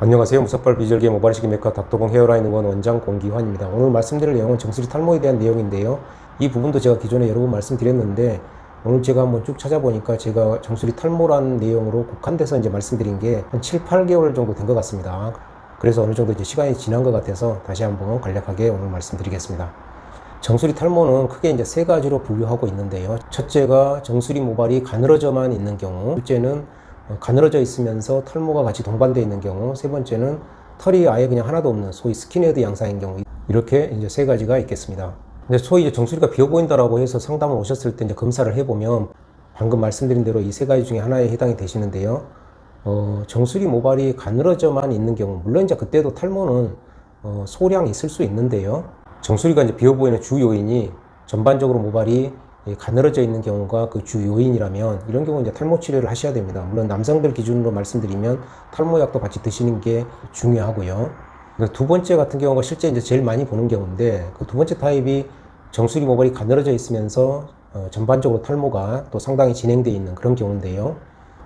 안녕하세요. 무삭발 비절기의 모발이식의 메카 닥터공 헤어라인 의원 원장 공기환입니다. 오늘 말씀드릴 내용은 정수리 탈모에 대한 내용인데요. 이 부분도 제가 기존에 여러 번 말씀드렸는데 오늘 제가 한번 쭉 찾아보니까 제가 정수리 탈모라는 내용으로 국한돼서 이제 말씀드린 게 한 7, 8개월 정도 된 것 같습니다. 그래서 어느 정도 이제 시간이 지난 것 같아서 다시 한번 간략하게 오늘 말씀드리겠습니다. 정수리 탈모는 크게 이제 세 가지로 분류하고 있는데요. 첫째가 정수리 모발이 가늘어져만 있는 경우, 둘째는 가늘어져 있으면서 탈모가 같이 동반되어 있는 경우, 세 번째는 털이 아예 그냥 하나도 없는 소위 스킨헤드 양상인 경우, 이렇게 이제 세 가지가 있겠습니다. 근데 소위 이제 정수리가 비어 보인다라고 해서 상담을 오셨을 때 이제 검사를 해보면 방금 말씀드린 대로 이 세 가지 중에 하나에 해당이 되시는데요. 정수리 모발이 가늘어져만 있는 경우, 물론 이제 그때도 탈모는 소량 있을 수 있는데요. 정수리가 이제 비어 보이는 주 요인이 전반적으로 모발이 가늘어져 있는 경우가 그 주 요인이라면 이런 경우는 이제 탈모 치료를 하셔야 됩니다. 물론 남성들 기준으로 말씀드리면 탈모약도 같이 드시는 게 중요하고요. 두 번째 같은 경우가 실제 이제 제일 많이 보는 경우인데 그 두 번째 타입이 정수리 모발이 가늘어져 있으면서 전반적으로 탈모가 또 상당히 진행되어 있는 그런 경우인데요.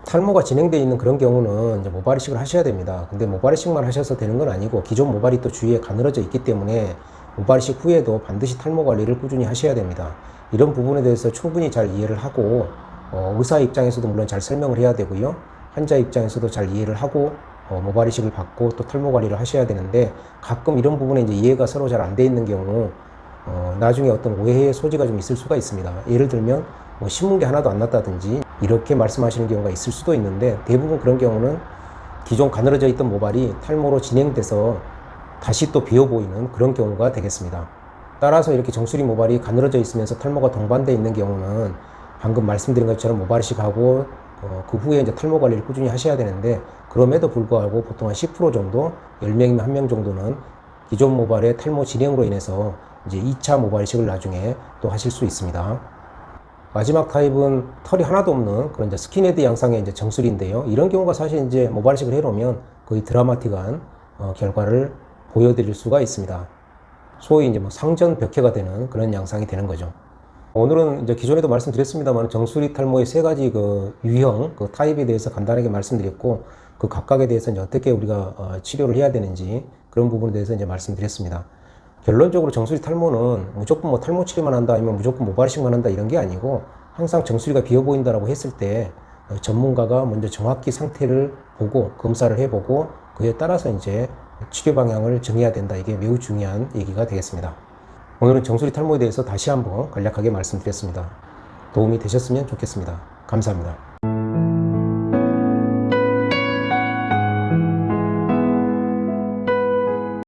탈모가 진행되어 있는 그런 경우는 이제 모발 이식을 하셔야 됩니다. 근데 모발 이식만 하셔서 되는 건 아니고 기존 모발이 또 주위에 가늘어져 있기 때문에 모발 이식 후에도 반드시 탈모 관리를 꾸준히 하셔야 됩니다. 이런 부분에 대해서 충분히 잘 이해를 하고 의사 입장에서도 물론 잘 설명을 해야 되고요. 환자 입장에서도 잘 이해를 하고 모발 이식을 받고 또 탈모 관리를 하셔야 되는데 가끔 이런 부분에 이제 이해가 서로 잘 안 돼 있는 경우 나중에 어떤 오해의 소지가 좀 있을 수가 있습니다. 예를 들면 뭐 심은 게 하나도 안 났다든지 이렇게 말씀하시는 경우가 있을 수도 있는데 대부분 그런 경우는 기존 가늘어져 있던 모발이 탈모로 진행돼서 다시 또 비어 보이는 그런 경우가 되겠습니다. 따라서 이렇게 정수리 모발이 가늘어져 있으면서 탈모가 동반되어 있는 경우는 방금 말씀드린 것처럼 모발 이식하고 그 후에 이제 탈모 관리를 꾸준히 하셔야 되는데 그럼에도 불구하고 보통 한 10% 정도 10명이면 1명 정도는 기존 모발의 탈모 진행으로 인해서 이제 2차 모발 이식을 나중에 또 하실 수 있습니다. 마지막 타입은 털이 하나도 없는 그런 이제 스킨헤드 양상의 이제 정수리인데요. 이런 경우가 사실 이제 모발 이식을 해놓으면 거의 드라마틱한 결과를 보여드릴 수가 있습니다. 소위 이제 뭐 상전벽해가 되는 그런 양상이 되는 거죠. 오늘은 이제 기존에도 말씀드렸습니다만 정수리 탈모의 세 가지 그 유형, 그 타입에 대해서 간단하게 말씀드렸고 그 각각에 대해서 이제 어떻게 우리가 치료를 해야 되는지 그런 부분에 대해서 이제 말씀드렸습니다. 결론적으로 정수리 탈모는 무조건 뭐 탈모 치료만 한다 아니면 무조건 모발 이식만 한다 이런 게 아니고 항상 정수리가 비어 보인다라고 했을 때 전문가가 먼저 정확히 상태를 보고 검사를 해보고 그에 따라서 이제 치료 방향을 정해야 된다. 이게 매우 중요한 얘기가 되겠습니다. 오늘은 정수리 탈모에 대해서 다시 한번 간략하게 말씀드렸습니다. 도움이 되셨으면 좋겠습니다. 감사합니다.